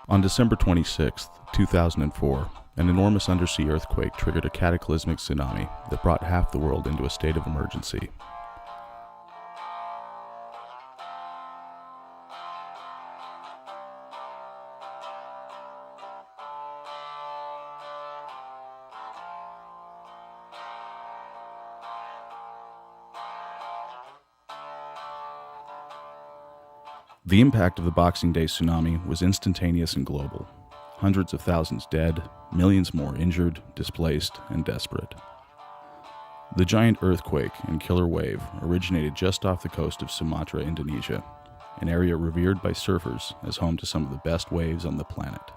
On December 26, 2004, an enormous undersea earthquake triggered a cataclysmic tsunami that brought half the world into a state of emergency. The impact of the Boxing Day tsunami was instantaneous and global. Hundreds of thousands dead, millions more injured, displaced, and desperate. The giant earthquake and killer wave originated just off the coast of Sumatra, Indonesia, an area revered by surfers as home to some of the best waves on the planet.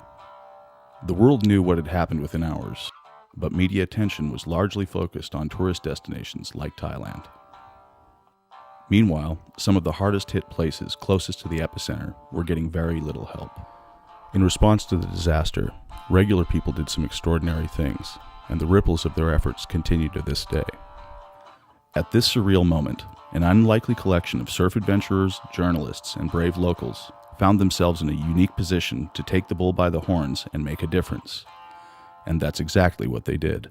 The world knew what had happened within hours, but media attention was largely focused on tourist destinations like Thailand. Meanwhile, some of the hardest-hit places closest to the epicenter were getting very little help. In response to the disaster, regular people did some extraordinary things, and the ripples of their efforts continue to this day. At this surreal moment, an unlikely collection of surf adventurers, journalists, and brave locals found themselves in a unique position to take the bull by the horns and make a difference. And that's exactly what they did.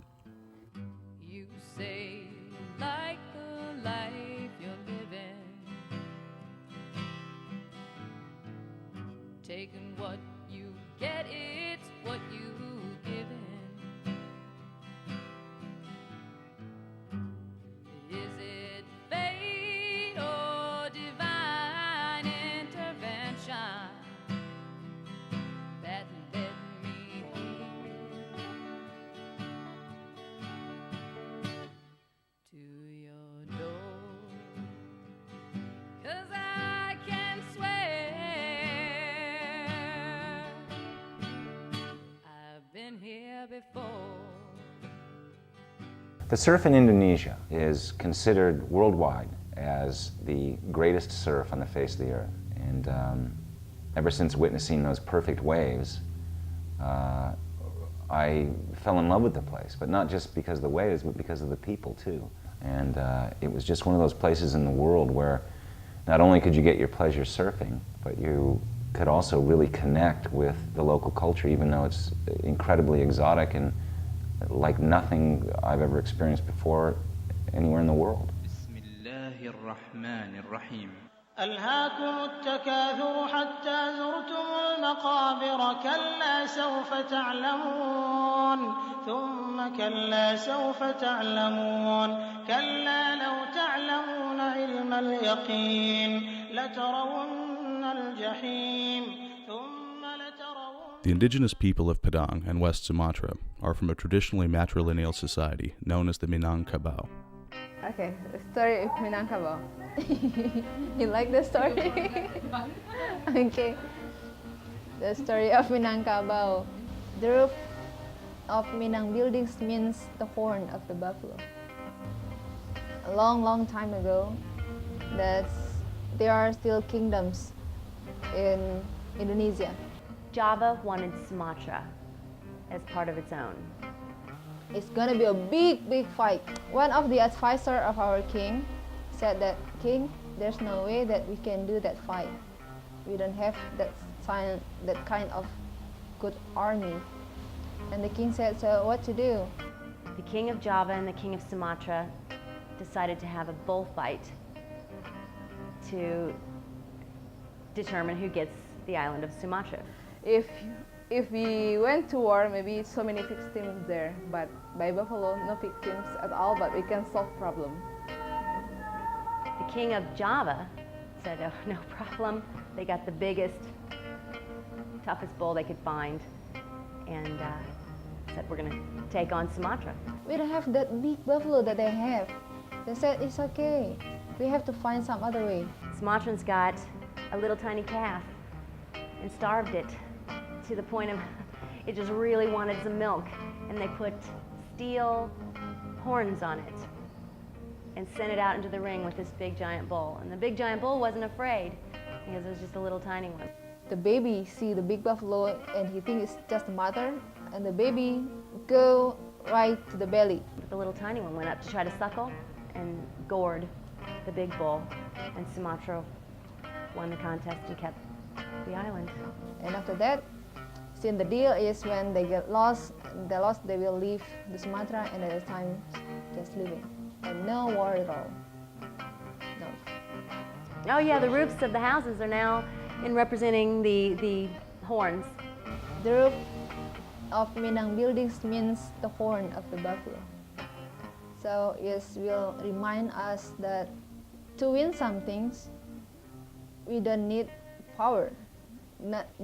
Taking what you get, it's what you given. Is it fate or divine intervention that led me to your door? 'Cause I can swear here before. The surf in Indonesia is considered worldwide as the greatest surf on the face of the earth. And ever since witnessing those perfect waves, I fell in love with the place, but not just because of the waves, but because of the people too. And it was just one of those places in the world where not only could you get your pleasure surfing, but you could also really connect with the local culture, even though it's incredibly exotic and like nothing I've ever experienced before anywhere in the world. ألهاكم التكاثر حتى زرتم المقابر كلا سوف تعلمون ثم كلا سوف تعلمون كلا لو تعلمون علم اليقين لترون الجحيم ثم لترون. The indigenous people of Padang and West Sumatra are from a traditionally matrilineal society known as the Minangkabau. Okay, the story of Minangkabau. You like the story? Okay. The story of Minangkabau. The roof of Minang buildings means the horn of the buffalo. A long, long time ago, there are still kingdoms in Indonesia. Java wanted Sumatra as part of its own. It's gonna be a big, big fight. One of the advisors of our king said that, King, there's no way that we can do that fight. We don't have that kind of good army. And the king said, so what to do? The king of Java and the king of Sumatra decided to have a bullfight to determine who gets the island of Sumatra. If we went to war, maybe so many victims there, but by buffalo, no victims at all, but we can solve problem. The king of Java said, oh, no problem. They got the biggest, toughest bull they could find, and said, we're gonna take on Sumatra. We don't have that big buffalo that they have. They said, it's okay. We have to find some other way. Sumatrans got a little tiny calf and starved it to the point of it just really wanted some milk. And they put steel horns on it and sent it out into the ring with this big giant bull. And the big giant bull wasn't afraid because it was just a little tiny one. The baby see the big buffalo and he thinks it's just the mother, and the baby go right to the belly. The little tiny one went up to try to suckle and gored the big bull, and Sumatra won the contest and kept the island. And after that, since the deal is when they get lost, they will leave the Sumatra, and at the time just living. And no war at all. No. Oh yeah, the roofs of the houses are now in representing the horns. The roof of Minang buildings means the horn of the buffalo. So it will remind us that to win some things, we don't need power.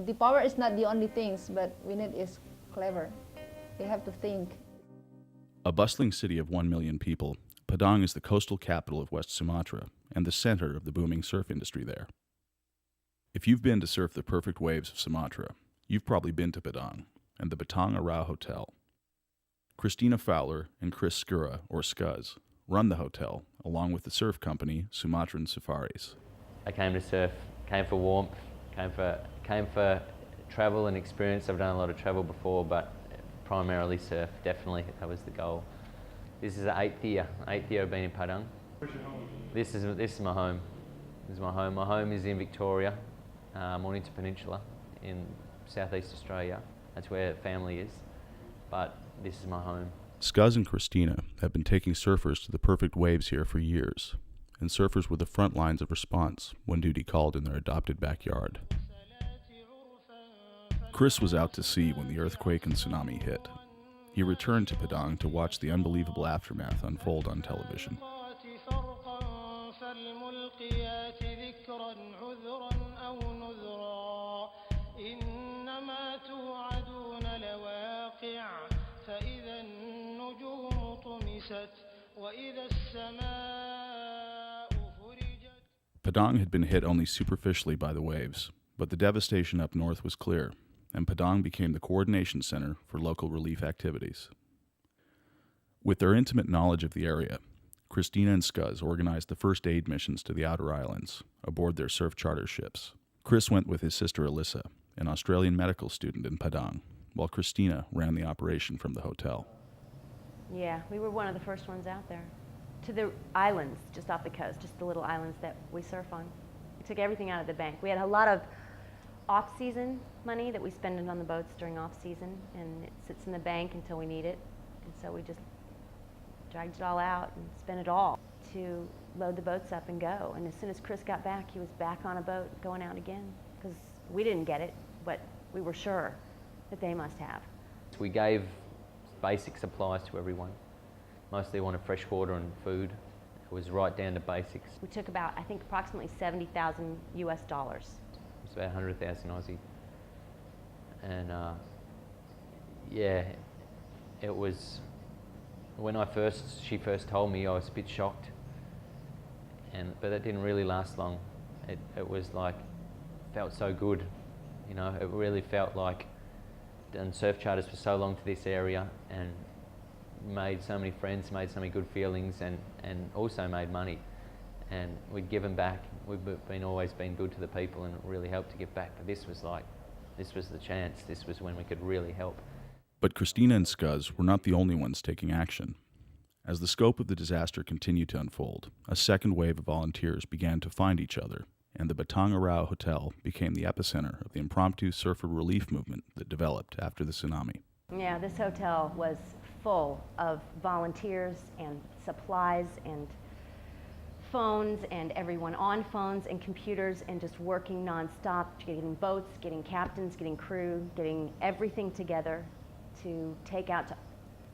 The power is not the only things, but we need is clever. We have to think. A bustling city of 1 million people, Padang is the coastal capital of West Sumatra and the center of the booming surf industry there. If you've been to surf the perfect waves of Sumatra, you've probably been to Padang and the Batang Arau Hotel. Christina Fowler and Chris Skura, or Scuzz, run the hotel, along with the surf company Sumatran Safaris. I came to surf, came for warmth, came for travel and experience. I've done a lot of travel before, but primarily surf, definitely, that was the goal. This is the eighth year I've been in Padang. This is my home. This is my home. My home is in Victoria, Mornington Peninsula, in southeast Australia. That's where family is, but this is my home. Scuzz and Christina have been taking surfers to the perfect waves here for years, and surfers were the front lines of response when duty called in their adopted backyard. Chris was out to sea when the earthquake and tsunami hit. He returned to Padang to watch the unbelievable aftermath unfold on television. Padang had been hit only superficially by the waves, but the devastation up north was clear, and Padang became the coordination center for local relief activities. With their intimate knowledge of the area, Christina and Scuzz organized the first aid missions to the outer islands aboard their surf charter ships. Chris went with his sister Alyssa, an Australian medical student in Padang, while Christina ran the operation from the hotel. Yeah, we were one of the first ones out there. To the islands just off the coast, just the little islands that we surf on. We took everything out of the bank. We had a lot of off-season money that we spend on the boats during off-season, and it sits in the bank until we need it. And so we just dragged it all out and spent it all to load the boats up and go. And as soon as Chris got back, he was back on a boat going out again, because we didn't get it, but we were sure that they must have. We gave basic supplies to everyone. Mostly wanted fresh water and food. It was right down to basics. We took about, I think, approximately 70,000 US dollars. It's about 100,000 Aussie. And yeah, it was, when she first told me, I was a bit shocked. But that didn't really last long. It was like, felt so good. You know, it really felt like done surf charters for so long to this area and made so many friends, made so many good feelings, and also made money. And we'd given back. We've always been good to the people, and it really helped to give back. But this was the chance. This was when we could really help. But Christina and Scuzz were not the only ones taking action. As the scope of the disaster continued to unfold, a second wave of volunteers began to find each other, and the Batang Arau Hotel became the epicenter of the impromptu surfer relief movement that developed after the tsunami. Yeah, this hotel was full of volunteers and supplies and phones and everyone on phones and computers and just working nonstop, getting boats, getting captains, getting crew, getting everything together to take out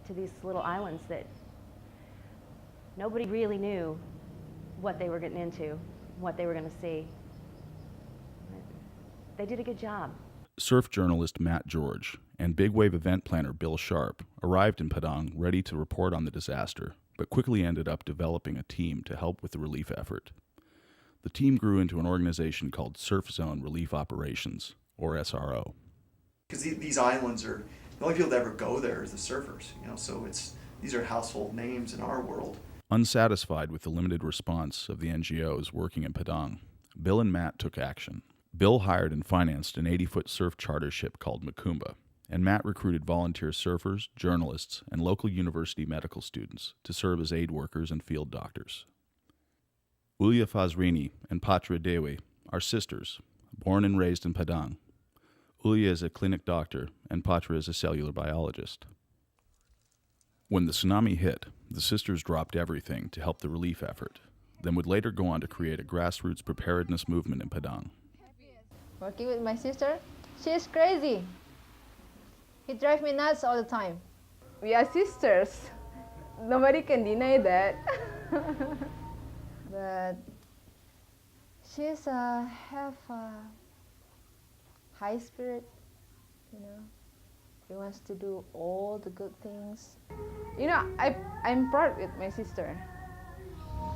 to these little islands that nobody really knew what they were getting into, what they were going to see. They did a good job. Surf journalist Matt George and big wave event planner Bill Sharp arrived in Padang ready to report on the disaster, but quickly ended up developing a team to help with the relief effort. the team grew into an organization called Surf Zone Relief Operations, or SRO. Because these islands are, the only people that ever go there is the surfers, so these are household names in our world. Unsatisfied with the limited response of the NGOs working in Padang, Bill and Matt took action. Bill hired and financed an 80-foot surf charter ship called Macumba, and Matt recruited volunteer surfers, journalists, and local university medical students to serve as aid workers and field doctors. Ulya Fazrini and Patra Dewi are sisters, born and raised in Padang. Ulya is a clinic doctor, and Patra is a cellular biologist. When the tsunami hit, the sisters dropped everything to help the relief effort, then would later go on to create a grassroots preparedness movement in Padang. Working with my sister, she's crazy. He drives me nuts all the time. We are sisters. Nobody can deny that. But she's have a high spirit, She wants to do all the good things. I'm proud with my sister.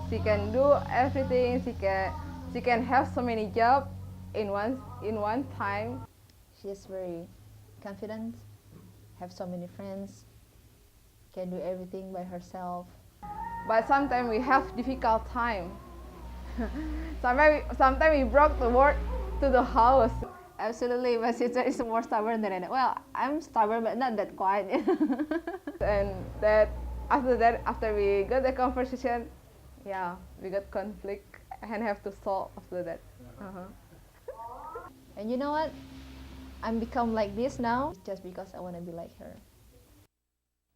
She can do everything. She can have so many jobs in one time. She is very confident, have so many friends, can do everything by herself. But sometimes we have difficult time. Sometimes we brought the work to the house. Absolutely, my sister is more stubborn than I. Well, I'm stubborn, but not that quiet. And after we got the conversation, we got conflict and have to solve after that. And you know what? I'm become like this now just because I want to be like her.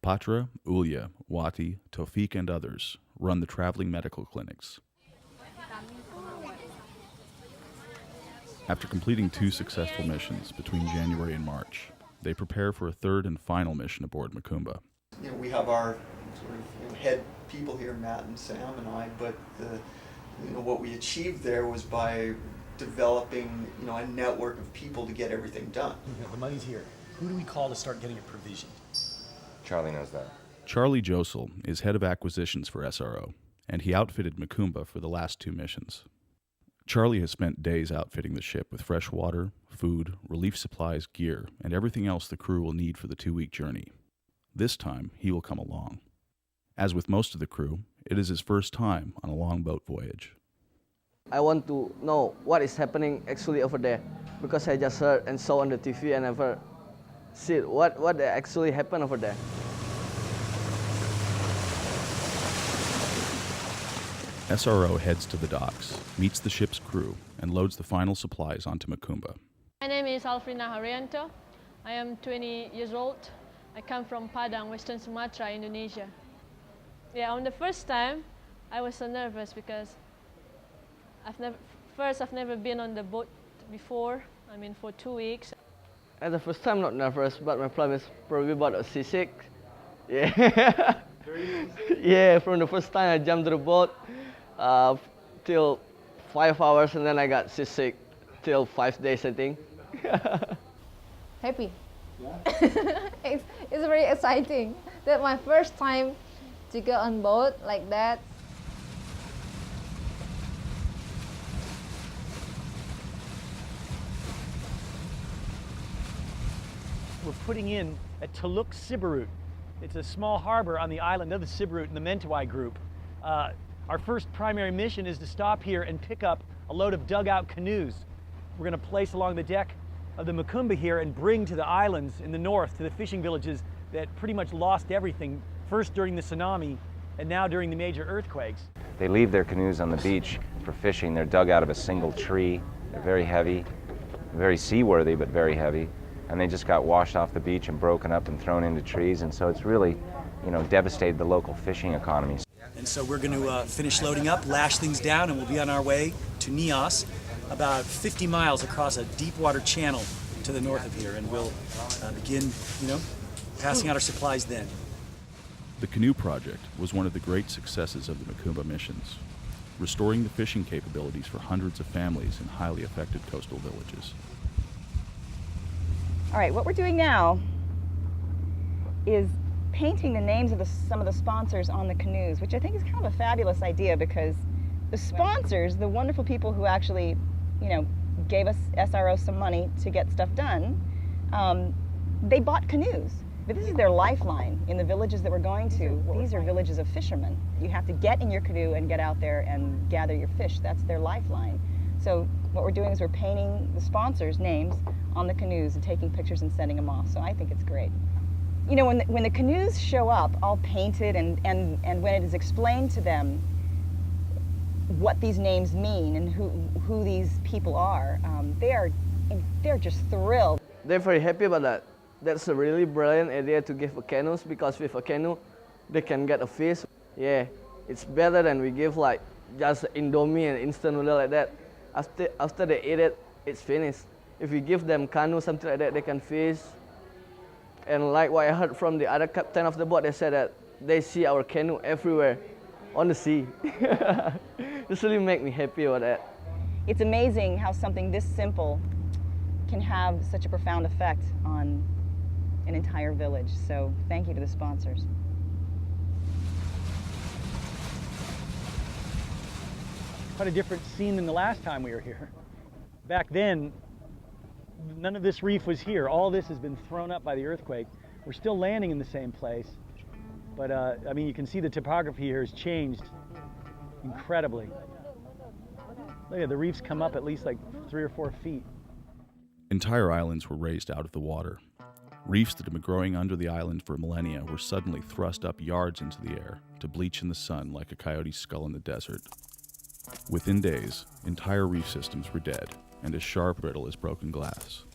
Patra, Ulya, Wati, Tofik, and others run the traveling medical clinics. After completing 2 successful missions between January and March, they prepare for a 3rd and final mission aboard Macumba. We have our sort of head people here, Matt and Sam and I, but what we achieved there was by developing a network of people to get everything done. The money's here. Who do we call to start getting it provisioned? Charlie knows that. Charlie Josel is head of acquisitions for SRO, and he outfitted Macumba for the last 2 missions. Charlie has spent days outfitting the ship with fresh water, food, relief supplies, gear, and everything else the crew will need for the 2-week journey. This time, he will come along. As with most of the crew, it is his first time on a long boat voyage. I want to know what is happening actually over there, because I just heard and saw on the TV and never see what actually happened over there. SRO heads to the docks, meets the ship's crew, and loads the final supplies onto Macumba. My name is Alfrina Haryanto. I am 20 years old. I come from Padang, Western Sumatra, Indonesia. On the first time, I was so nervous because I've never been on the boat before. For 2 weeks. At the first time, not nervous, but my problem is probably about seasick. Yeah. Yeah, from the first time I jumped to the boat till 5 hours, and then I got seasick till 5 days, I think. Happy. Yeah. It's very exciting. That's my first time to go on boat like that. We're putting in at Teluk Siberut. It's a small harbor on the island of the Siberut in the Mentawai group. Our first primary mission is to stop here and pick up a load of dugout canoes. We're going to place along the deck of the Macumba here and bring to the islands in the north, to the fishing villages that pretty much lost everything, first during the tsunami and now during the major earthquakes. They leave their canoes on the beach for fishing. They're dug out of a single tree. They're very heavy, very seaworthy, but very heavy. And they just got washed off the beach and broken up and thrown into trees. And so it's really, devastated the local fishing economy. And so we're going to finish loading up, lash things down, and we'll be on our way to Nias, about 50 miles across a deep water channel to the north of here. And we'll begin, passing out our supplies then. The canoe project was one of the great successes of the Macumba missions, restoring the fishing capabilities for hundreds of families in highly affected coastal villages. All right, what we're doing now is painting the names of some of the sponsors on the canoes, which I think is kind of a fabulous idea because The sponsors, the wonderful people who actually, gave us SRO some money to get stuff done, they bought canoes. But this is their lifeline in the villages that we're going to. These are villages of fishermen. You have to get in your canoe and get out there and gather your fish. That's their lifeline. So what we're doing is we're painting the sponsors' names on the canoes and taking pictures and sending them off. So I think it's great. When the canoes show up all painted and when it is explained to them what these names mean and who these people are, they're just thrilled. They're very happy about that. That's a really brilliant idea to give a canoes, because with a canoe, they can get a fish. Yeah, it's better than we give like just Indomie and instant noodle like that. After they eat it, it's finished. If we give them canoe, something like that, they can fish. And like what I heard from the other captain of the boat, they said that they see our canoe everywhere on the sea. This really makes me happy about that. It's amazing how something this simple can have such a profound effect on an entire village. So thank you to the sponsors. Quite a different scene than the last time we were here. Back then, none of this reef was here. All this has been thrown up by the earthquake. We're still landing in the same place, but I mean, you can see the topography here has changed incredibly. Look at the reefs come up at least like 3 or 4 feet. Entire islands were raised out of the water. Reefs that had been growing under the island for millennia were suddenly thrust up yards into the air to bleach in the sun like a coyote's skull in the desert. Within days, entire reef systems were dead and as sharp brittle as broken glass.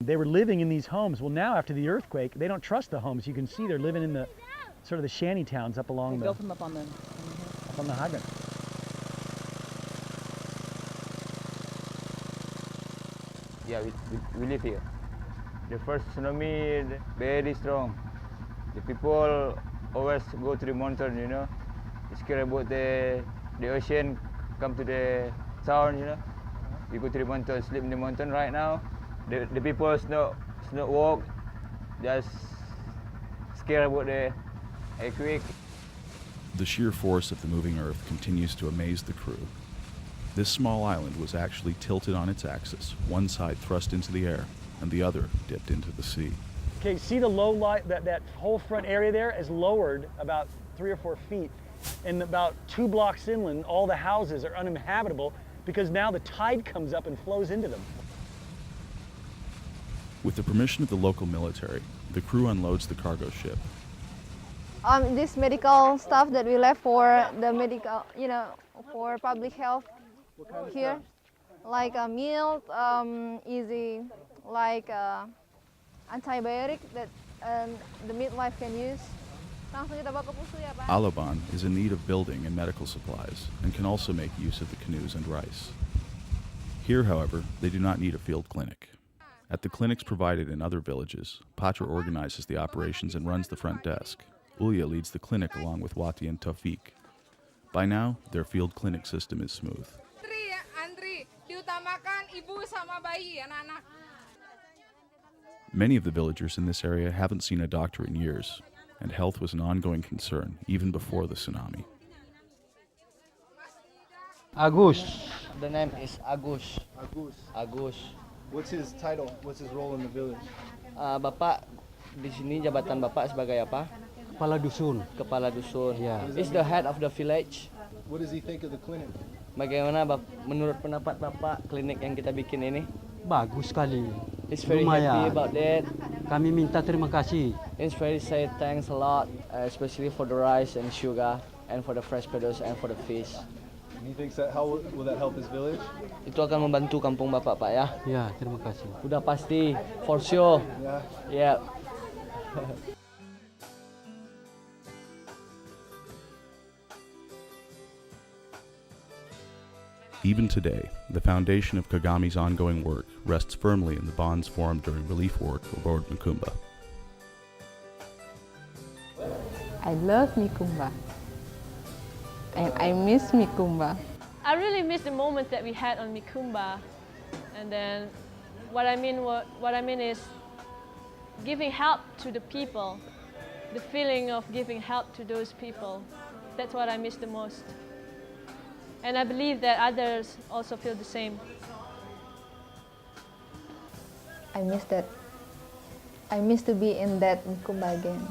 They were living in these homes. Well, now after the earthquake, they don't trust the homes. You can see they're living in the sort of the shanty towns up along They built them up on the hydrant. Yeah, we live here. The first tsunami, very strong. The people always go to the mountain, They're scared about the ocean, come to the town, We go to the mountain, sleep in the mountain right now. The people not walk, just scared about the earthquake. The sheer force of the moving earth continues to amaze the crew. This small island was actually tilted on its axis, one side thrust into the air, and the other dipped into the sea. Okay, see the low light, that whole front area there is lowered about 3 or 4 feet. And about 2 blocks inland, all the houses are uninhabitable because now the tide comes up and flows into them. With the permission of the local military, the crew unloads the cargo ship. This medical stuff that we left for the medical, for public health here, like a meal, easy, like antibiotic that the midwife can use. Alaban is in need of building and medical supplies and can also make use of the canoes and rice. Here, however, they do not need a field clinic. At the clinics provided in other villages, Patra organizes the operations and runs the front desk. Ulya leads the clinic along with Wati and Taufik. By now, their field clinic system is smooth. Many of the villagers in this area haven't seen a doctor in years, and health was an ongoing concern even before the tsunami. Agus. The name is Agus. Agus. What's his title? What's his role in the village? Bapak di sini jabatan Bapak sebagai apa? Kepala dusun. Kepala dusun. Ya. He's the head of the village. What does he think of the clinic? Bagaimana menurut pendapat Bapak klinik yang kita bikin ini? Bagus sekali. He's very happy about that. Kami minta terima kasih. He's very say thanks a lot, especially for the rice and sugar, and for the fresh produce and for the fish. He thinks that how will that help his village? Itu akan membantu kampung Bapak, Pak, ya? Ya, terima kasih. Udah pasti, for sure. Yeah. Yeah. Even today, the foundation of Kagami's ongoing work rests firmly in the bonds formed during relief work aboard Mikumba. I love Mikumba. and I miss Mikumba. I really miss the moment that we had on Mikumba, and then what I mean is giving help to the people, the feeling of giving help to those people. That's what I miss the most, and I believe that others also feel the same. I miss that. I miss to be in that Mikumba again.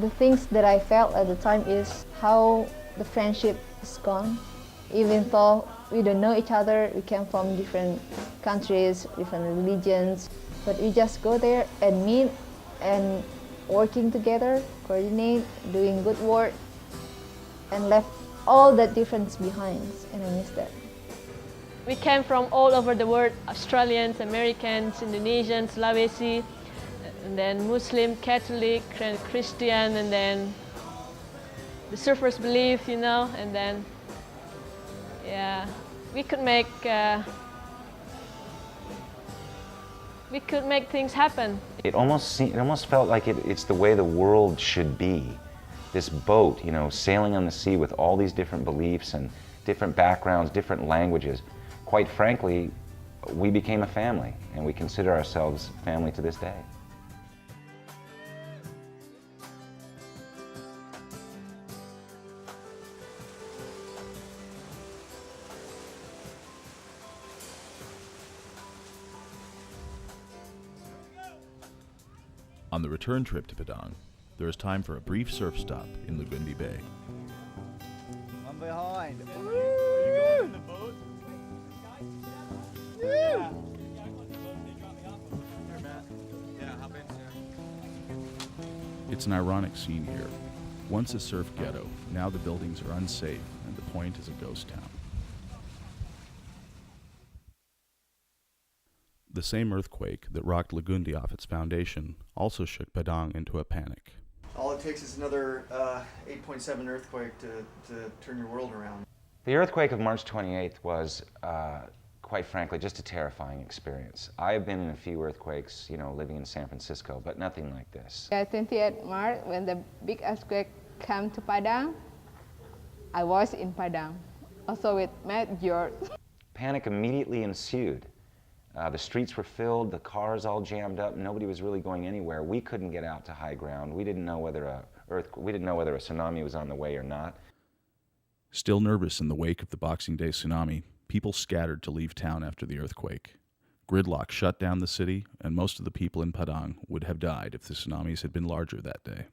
The things that I felt at the time is how the friendship is gone. Even though we don't know each other, we came from different countries, different religions, but we just go there and meet and working together, coordinate, doing good work, and left all that difference behind, and I miss that. We came from all over the world, Australians, Americans, Indonesians, Sulawesi, and then Muslim, Catholic, and Christian, and then the surfers believe, you know, and then, yeah, we could make things happen. It almost felt like it's the way the world should be. This boat, you know, sailing on the sea with all these different beliefs and different backgrounds, different languages. Quite frankly, we became a family, and we consider ourselves family to this day. On the return trip to Padang, there is time for a brief surf stop in Lugundi Bay. I'm behind. Are you going in the boat? Yeah. It's an ironic scene here. Once a surf ghetto, now the buildings are unsafe and the point is a ghost town. The same earthquake that rocked Lugundi off its foundation also shook Padang into a panic. All it takes is another 8.7 earthquake to turn your world around. The earthquake of March 28th was, quite frankly, just a terrifying experience. I have been in a few earthquakes, you know, living in San Francisco, but nothing like this. 20th March, when the big earthquake came to Padang, I was in Padang, also with Matt George. Panic immediately ensued. The streets were filled, the cars all jammed up, nobody was really going anywhere. We couldn't get out to high ground. We didn't know whether a tsunami was on the way or not. Still nervous in the wake of the Boxing Day tsunami, people scattered to leave town after the earthquake. Gridlock shut down the city, and most of the people in Padang would have died if the tsunamis had been larger that day.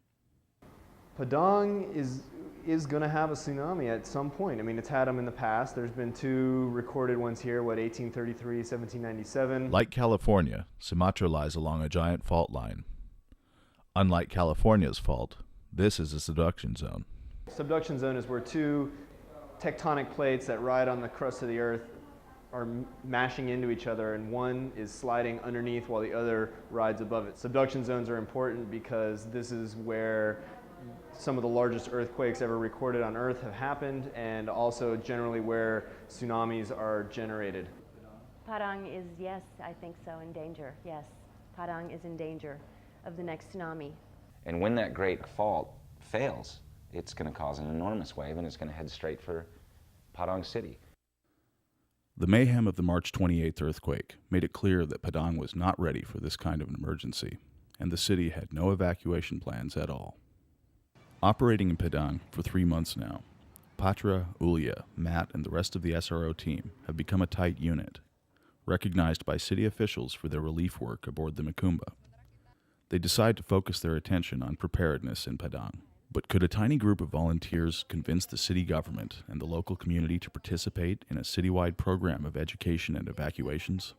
Padang is going to have a tsunami at some point. I mean, it's had them in the past. There's been two recorded ones here, 1833, 1797. Like California, Sumatra lies along a giant fault line. Unlike California's fault, this is a subduction zone. Subduction zone is where two tectonic plates that ride on the crust of the Earth are mashing into each other, and one is sliding underneath while the other rides above it. Subduction zones are important because this is where some of the largest earthquakes ever recorded on Earth have happened, and also generally where tsunamis are generated. Padang is, yes, I think so, in danger, yes. Padang is in danger of the next tsunami. And when that great fault fails, it's going to cause an enormous wave, and it's going to head straight for Padang City. The mayhem of the March 28th earthquake made it clear that Padang was not ready for this kind of an emergency, and the city had no evacuation plans at all. Operating in Padang for 3 months now, Patra, Ulya, Matt, and the rest of the SRO team have become a tight unit, recognized by city officials for their relief work aboard the Mikumba. They decide to focus their attention on preparedness in Padang. But could a tiny group of volunteers convince the city government and the local community to participate in a citywide program of education and evacuations?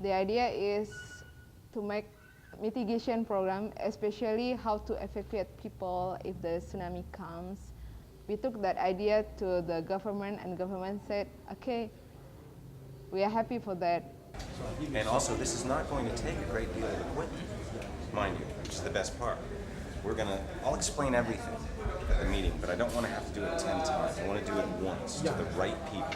The idea is to make mitigation program, especially how to evacuate people if the tsunami comes. We took that idea to the government, and government said, okay, we are happy for that. And also, this is not going to take a great deal of equipment, mind you, which is the best part. I'll explain everything at the meeting, but I don't want to have to do it 10 times. I want to do it once to the right people.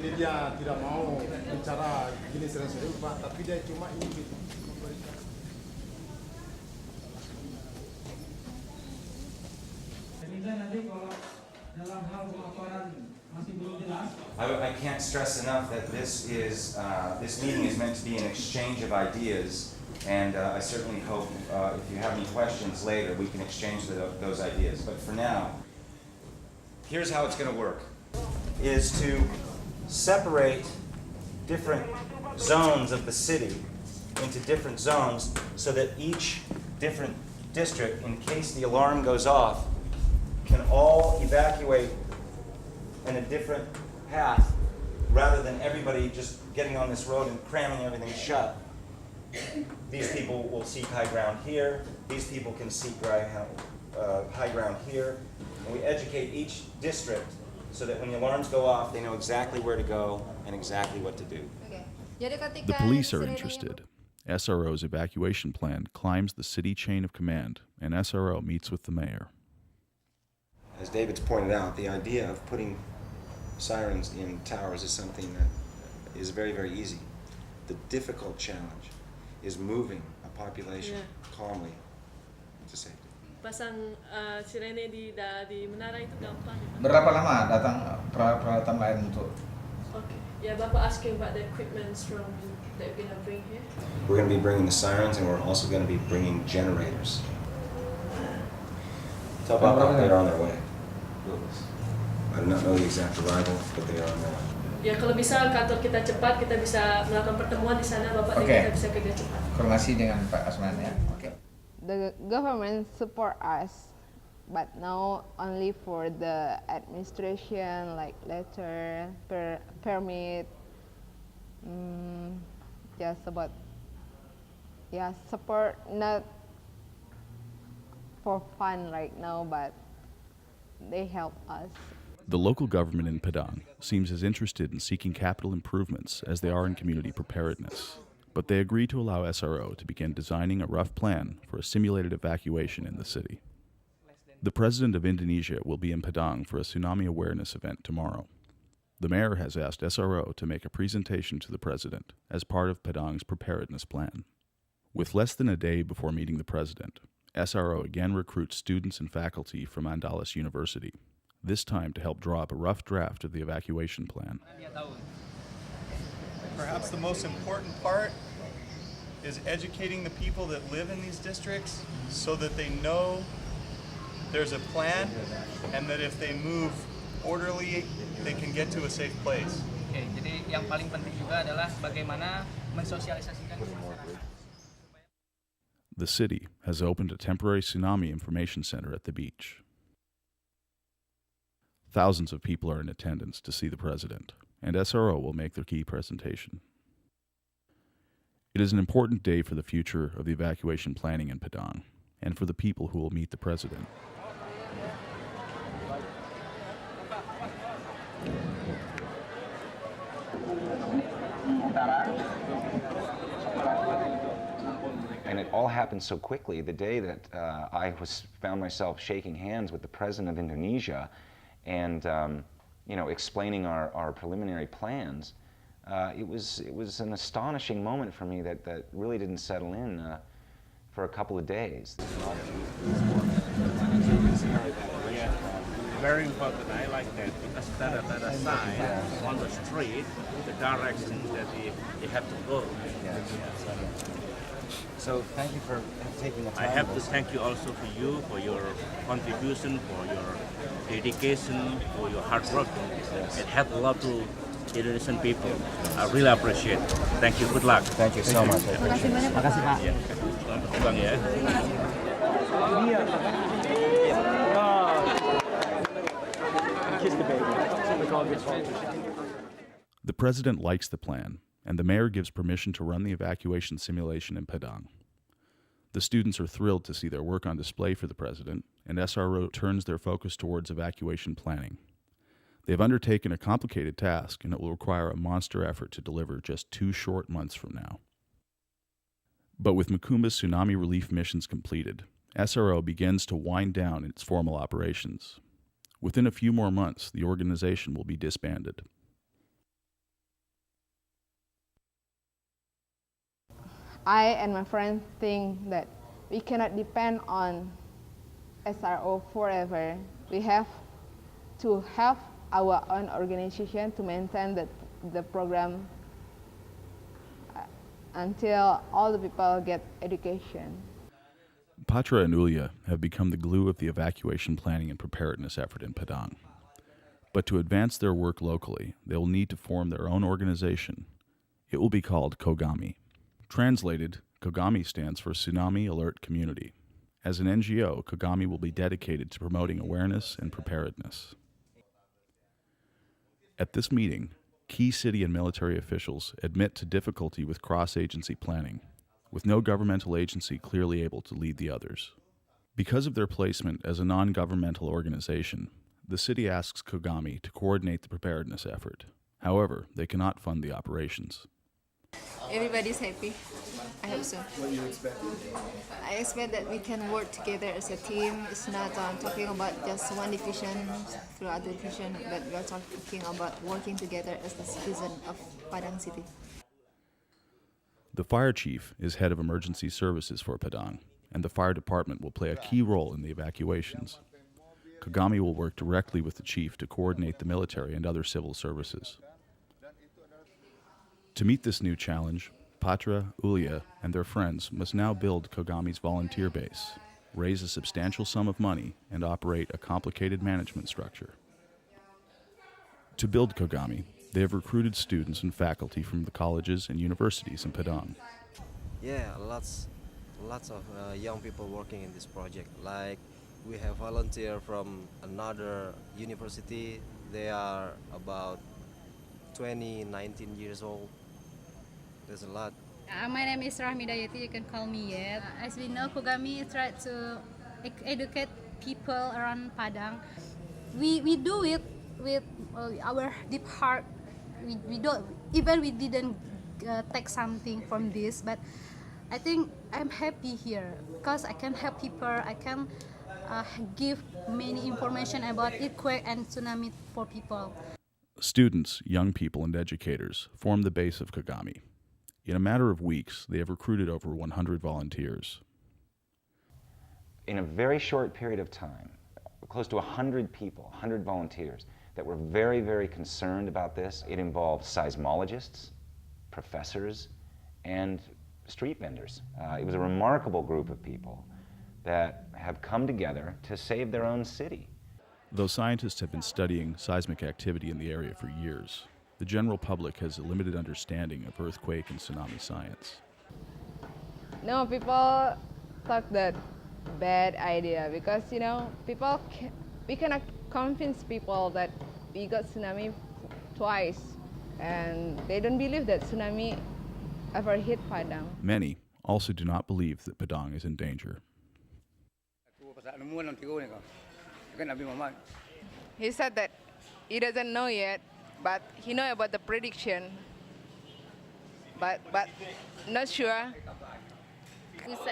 Dia tidak mau bicara gini sering-sering, Pak, tapi dia cuma ingin memberikan. Jadi nanti kalau I can't stress enough that this meeting is meant to be an exchange of ideas, and I certainly hope if you have any questions later, we can exchange those ideas. But for now, here's how it's going to work, is to separate different zones of the city into different zones so that each different district, in case the alarm goes off, can all evacuate in a different path rather than everybody just getting on this road and cramming everything shut. These people will seek high ground here, these people can seek high ground here, and we educate each district so that when the alarms go off, they know exactly where to go and exactly what to do. The police are interested. SRO's evacuation plan climbs the city chain of command, and SRO meets with the mayor. As David's pointed out, the idea of putting sirens in towers is something that is very, very easy. The difficult challenge is moving a population calmly to safety. Pasang sirene di menara itu gampang. Berapa lama datang peralatan lain untuk? Okay. Yeah, Bapak asking about the equipments from that we're gonna bring here. We're going to be bringing the sirens, and we're also going to be bringing generators. Tell Papa they're on their way. I do not know the exact arrival, but they are on their way. Ya, kalau bisa kantor kita cepat, kita bisa melakukan pertemuan di sana, Bapak, dan kita bisa kerja cepat. Koordinasi dengan Pak Asman ya. Okay. The government support us, but now only for the administration, like letter, permit, just about, support not for fun right now, but they help us. The local government in Padang seems as interested in seeking capital improvements as they are in community preparedness, but they agree to allow SRO to begin designing a rough plan for a simulated evacuation in the city. The president of Indonesia will be in Padang for a tsunami awareness event tomorrow. The mayor has asked SRO to make a presentation to the president as part of Padang's preparedness plan. With less than a day before meeting the president, SRO again recruits students and faculty from Andalas University, this time to help draw up a rough draft of the evacuation plan. Perhaps the most important part is educating the people that live in these districts so that they know there's a plan and that if they move orderly, they can get to a safe place. Oke, jadi yang paling penting juga adalah bagaimana mensosialisasikan ke masyarakat. The city has opened a temporary tsunami information center at the beach. Thousands of people are in attendance to see the president, and SRO will make their key presentation. It is an important day for the future of the evacuation planning in Padang, and for the people who will meet the president. And it all happened so quickly. The day that I found myself shaking hands with the president of Indonesia and explaining our preliminary plans, it was an astonishing moment for me that really didn't settle in for a couple of days. Very important. I like that because there are signs on the street, the direction that they have to go. So thank you for taking the time. I have to thank you also for you for your contribution, for your dedication, for your hard work. It helped a lot to Indonesian people. I really appreciate it. Thank you. Good luck. Thank you so much. Terima kasih Pak. Selamat pulang ya. The president likes the plan, and the mayor gives permission to run the evacuation simulation in Padang. The students are thrilled to see their work on display for the president, and SRO turns their focus towards evacuation planning. They've undertaken a complicated task, and it will require a monster effort to deliver just 2 short months from now. But with Makumba's tsunami relief missions completed, SRO begins to wind down its formal operations. Within a few more months, the organization will be disbanded. I and my friends think that we cannot depend on SRO forever. We have to have our own organization to maintain the program until all the people get education. Patra and Ulya have become the glue of the evacuation planning and preparedness effort in Padang. But to advance their work locally, they will need to form their own organization. It will be called Kogami. Translated, Kogami stands for Tsunami Alert Community. As an NGO, Kogami will be dedicated to promoting awareness and preparedness. At this meeting, key city and military officials admit to difficulty with cross-agency planning, with no governmental agency clearly able to lead the others. Because of their placement as a non-governmental organization, the city asks Kogami to coordinate the preparedness effort. However, they cannot fund the operations. Everybody's happy. I hope so. What do you expect? I expect that we can work together as a team. It's not talking about just one division through other division, but we are talking about working together as the citizen of Padang City. The fire chief is head of emergency services for Padang, and the fire department will play a key role in the evacuations. Kogami will work directly with the chief to coordinate the military and other civil services. To meet this new challenge, Patra, Ulya, and their friends must now build Kogami's volunteer base, raise a substantial sum of money, and operate a complicated management structure. To build Kogami, they have recruited students and faculty from the colleges and universities in Padang. Yeah, lots of young people working in this project. Like we have volunteers from another university. They are about 20, 19 years old. There's a lot. My name is Rahmi Dayati, you can call me Yet. As we know, Kogami tries to educate people around Padang. We do it with our deep heart. We don't, even we didn't take something from this, but I think I'm happy here because I can help people. I can give many information about earthquake and tsunami for people. Students, young people, and educators form the base of Kogami. In a matter of weeks, they have recruited over 100 volunteers. In a very short period of time, close to 100 people, 100 volunteers, that were very, very concerned about this. It involved seismologists, professors, and street vendors. It was a remarkable group of people that have come together to save their own city. Though scientists have been studying seismic activity in the area for years, the general public has a limited understanding of earthquake and tsunami science. No, people thought that bad idea because, we cannot convince people that we got tsunami twice, and they don't believe that tsunami ever hit Padang. Many also do not believe that Padang is in danger. He said that he doesn't know yet, but he knows about the prediction, but not sure.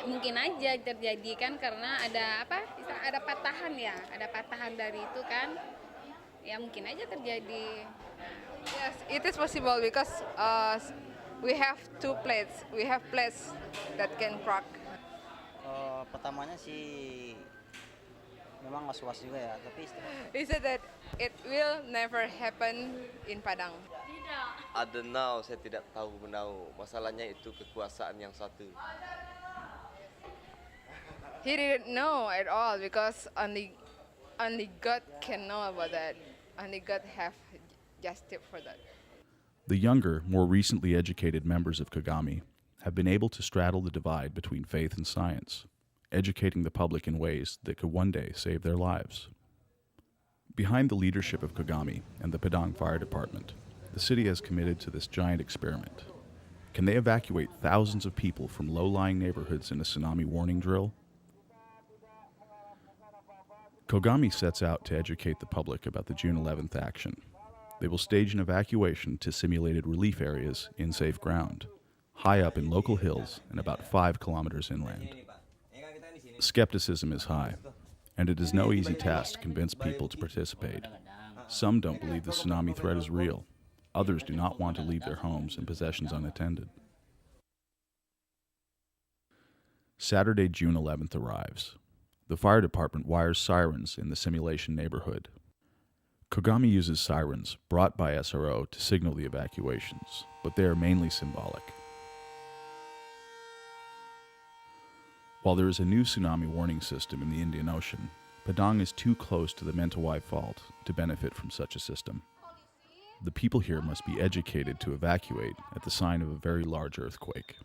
Mungkin aja terjadi kan karena ada patahan ya, ada patahan dari itu kan, ya mungkin aja terjadi. Yes, it is possible because we have two plates. We have plates that can crack. Pertamanya sih memang was-was juga ya, tapi He said that it will never happen in Padang. I don't know, saya tidak tahu menau. Masalahnya itu kekuasaan yang satu. He didn't know at all because only God can know about that. Only God have justice for that. The younger, more recently educated members of Kogami have been able to straddle the divide between faith and science, educating the public in ways that could one day save their lives. Behind the leadership of Kogami and the Padang Fire Department, the city has committed to this giant experiment. Can they evacuate thousands of people from low-lying neighborhoods in a tsunami warning drill? Kogami sets out to educate the public about the June 11th action. They will stage an evacuation to simulated relief areas in safe ground, high up in local hills and about 5 kilometers inland. Skepticism is high, and it is no easy task to convince people to participate. Some don't believe the tsunami threat is real. Others do not want to leave their homes and possessions unattended. Saturday, June 11th arrives. The fire department wires sirens in the simulation neighborhood. Kogami uses sirens brought by SRO to signal the evacuations, but they are mainly symbolic. While there is a new tsunami warning system in the Indian Ocean, Padang is too close to the Mentawai Fault to benefit from such a system. The people here must be educated to evacuate at the sign of a very large earthquake.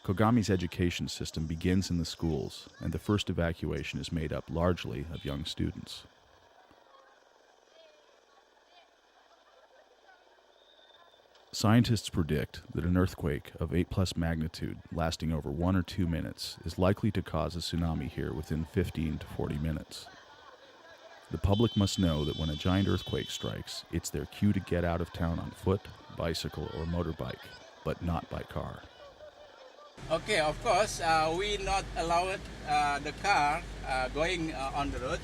Kogami's education system begins in the schools, and the first evacuation is made up largely of young students. Scientists predict that an earthquake of 8+ magnitude lasting over 1 or 2 minutes is likely to cause a tsunami here within 15 to 40 minutes. The public must know that when a giant earthquake strikes, it's their cue to get out of town on foot, bicycle, or motorbike, but not by car. Okay, of course, we not allowed the car going on the road.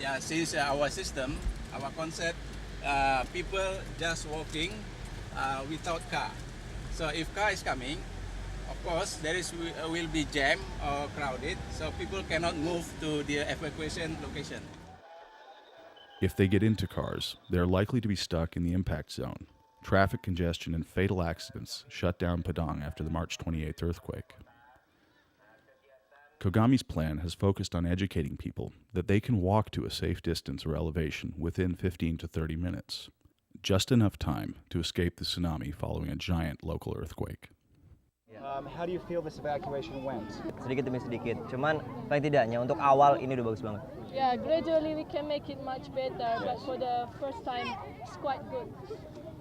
Yeah, since our system, our concept, people just walking without car. So if car is coming, of course, there will be jam or crowded, so people cannot move to the evacuation location. If they get into cars, they are likely to be stuck in the impact zone. Traffic congestion and fatal accidents shut down Padang after the March 28th earthquake. Kogami's plan has focused on educating people that they can walk to a safe distance or elevation within 15 to 30 minutes, just enough time to escape the tsunami following a giant local earthquake. How do you feel this evacuation went? Sedikit demi sedikit, cuman paling tidaknya untuk awal ini udah bagus banget. Yeah, gradually we can make it much better, but for the first time, it's quite good.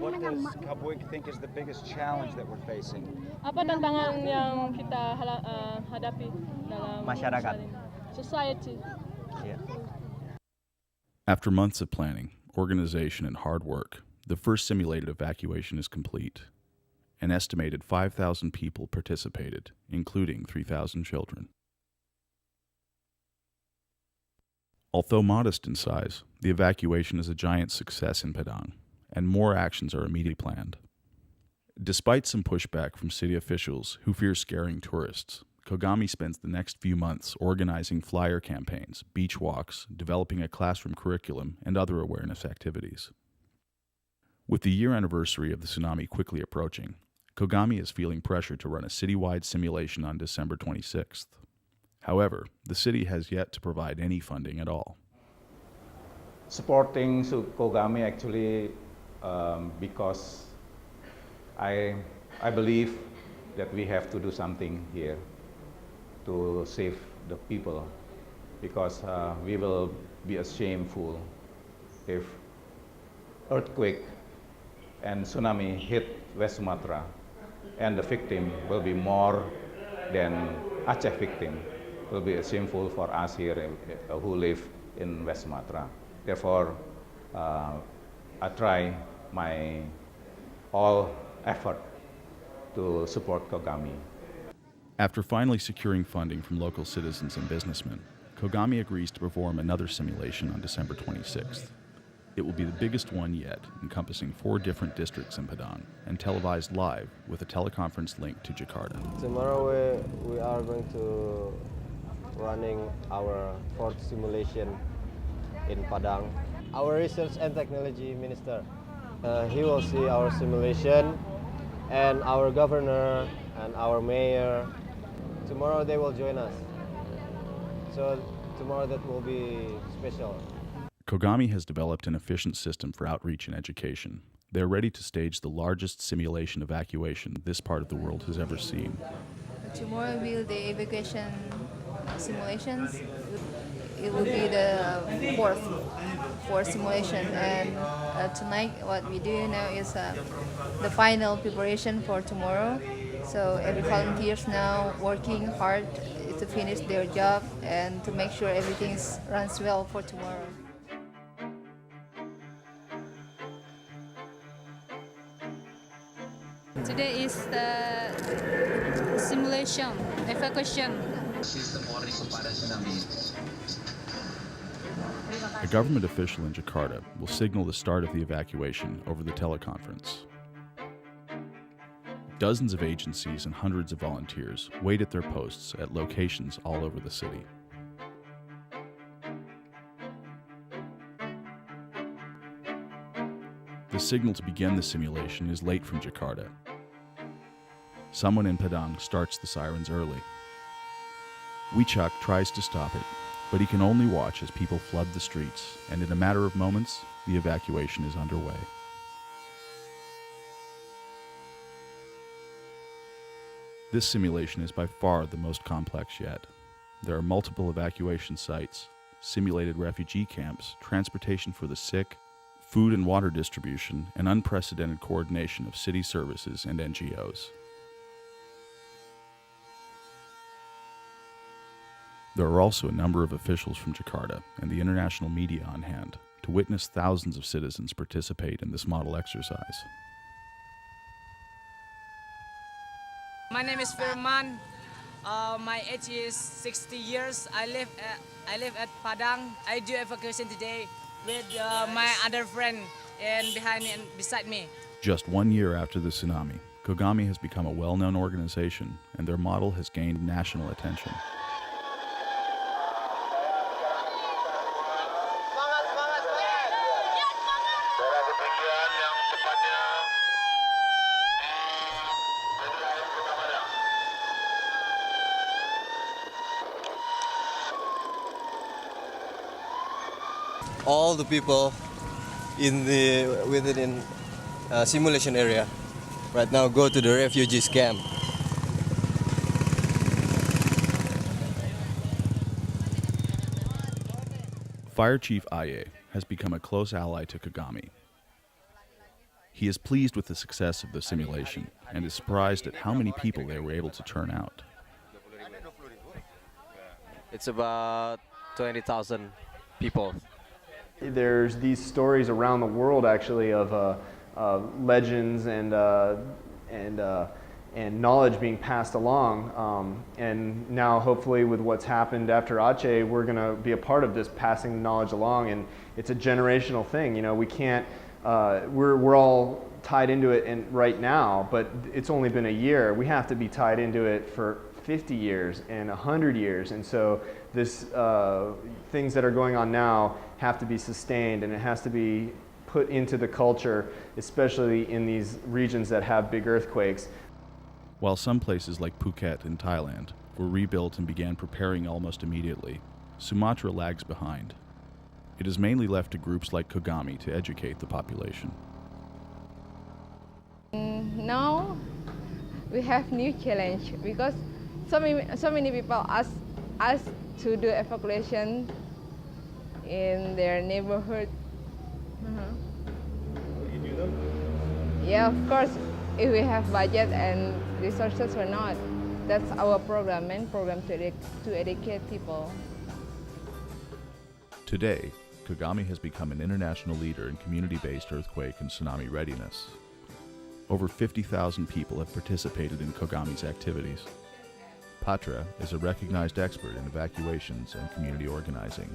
What does Kabuik think is the biggest challenge that we're facing? Apa tantangan yang kita hadapi dalam masyarakat, society? Yeah. After months of planning, organization, and hard work, the first simulated evacuation is complete. An estimated 5,000 people participated, including 3,000 children. Although modest in size, the evacuation is a giant success in Padang, and more actions are immediately planned. Despite some pushback from city officials who fear scaring tourists, Kogami spends the next few months organizing flyer campaigns, beach walks, developing a classroom curriculum, and other awareness activities. With the year anniversary of the tsunami quickly approaching, Kogami is feeling pressure to run a citywide simulation on December 26th. However, the city has yet to provide any funding at all. Supporting Kogami actually because I believe that we have to do something here to save the people, because we will be shameful if earthquake and tsunami hit West Sumatra and the victim will be more than Aceh victim. It will be shameful for us here who live in West Sumatra. Therefore, I try my all effort to support Kogami. After finally securing funding from local citizens and businessmen, Kogami agrees to perform another simulation on December 26th. It will be the biggest one yet, encompassing 4 different districts in Padang, and televised live with a teleconference link to Jakarta. Tomorrow we are going to running our 4th simulation in Padang. Our Research and Technology Minister, he will see our simulation, and our governor and our mayor. Tomorrow they will join us. So tomorrow that will be special. Kogami has developed an efficient system for outreach and education. They are ready to stage the largest simulation evacuation this part of the world has ever seen. Tomorrow will the evacuation simulations. It will be the fourth simulation, and tonight what we do now is the final preparation for tomorrow. So every volunteers now working hard to finish their job and to make sure everything runs well for tomorrow. Today is the simulation, evacuation. A government official in Jakarta will signal the start of the evacuation over the teleconference. Dozens of agencies and hundreds of volunteers wait at their posts at locations all over the city. the signal to begin the simulation is late from Jakarta. Someone in Padang starts the sirens early. Wicak tries to stop it, but he can only watch as people flood the streets, and in a matter of moments, the evacuation is underway. This simulation is by far the most complex yet. There are multiple evacuation sites, simulated refugee camps, transportation for the sick, food and water distribution, and unprecedented coordination of city services and NGOs. There are also a number of officials from Jakarta and the international media on hand to witness thousands of citizens participate in this model exercise. My name is Firman. My age is 60 years. I live at Padang. I do evacuation today with my other friend and behind me and beside me. Just 1 year after the tsunami, Kogami has become a well-known organization, and their model has gained national attention. All the people within simulation area right now go to the refugees camp. Fire Chief Aye has become a close ally to Kogami. He is pleased with the success of the simulation and is surprised at how many people they were able to turn out. It's about 20,000 people. There's these stories around the world actually of legends and knowledge being passed along, and now hopefully with what's happened after Aceh, we're going to be a part of this passing knowledge along, and it's a generational thing. You know, we can't. We're all tied into it right now, but it's only been a year. We have to be tied into it for 50 years and 100 years, and so this things that are going on now have to be sustained, and it has to be put into the culture, especially in these regions that have big earthquakes. While some places like Phuket in Thailand were rebuilt and began preparing almost immediately, Sumatra lags behind. It is mainly left to groups like Kogami to educate the population. Now we have new challenge because so many people ask us to do evacuation in their neighborhood. Yeah, of course, if we have budget and resources or not. That's our program, main program to educate people. Today, Kogami has become an international leader in community-based earthquake and tsunami readiness. Over 50,000 people have participated in Kogami's activities. Patra is a recognized expert in evacuations and community organizing.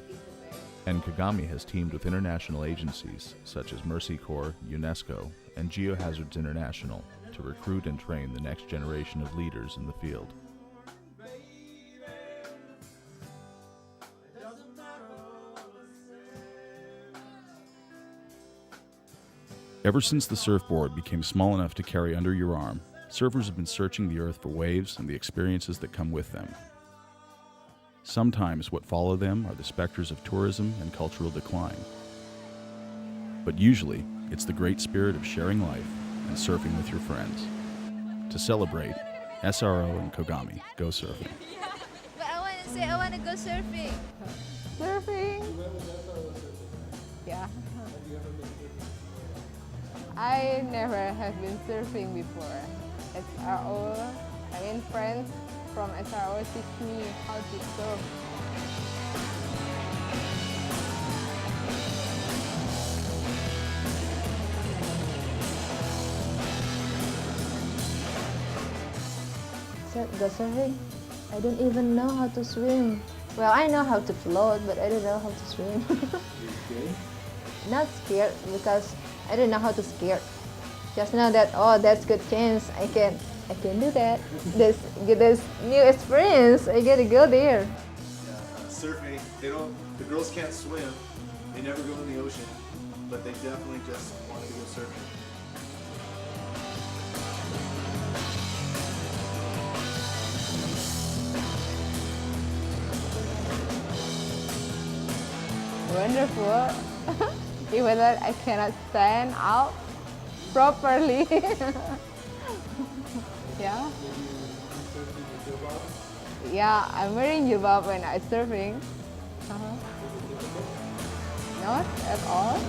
And Kogami has teamed with international agencies such as Mercy Corps, UNESCO, and Geohazards International to recruit and train the next generation of leaders in the field. Ever since the surfboard became small enough to carry under your arm, surfers have been searching the earth for waves and the experiences that come with them. Sometimes what follow them are the specters of tourism and cultural decline. But usually, it's the great spirit of sharing life and surfing with your friends. To celebrate, SRO and Kogami go surfing. But I want to go surfing. Surfing? Yeah. I never have been surfing before. SRO, friends from SRO teach me how to surf. Go surfing? I don't even know how to swim. Well, I know how to float, but I don't know how to swim. Not scared because I don't know how to ski. Just know that, oh, that's good chance. I can do that. This new experience. I gotta go there. Surfing, the girls can't swim. They never go in the ocean. but they definitely just wanted to go surfing. Wonderful. Even though I cannot stand up properly. Yeah. Yeah, I'm wearing jilbab when I'm surfing. Not at all.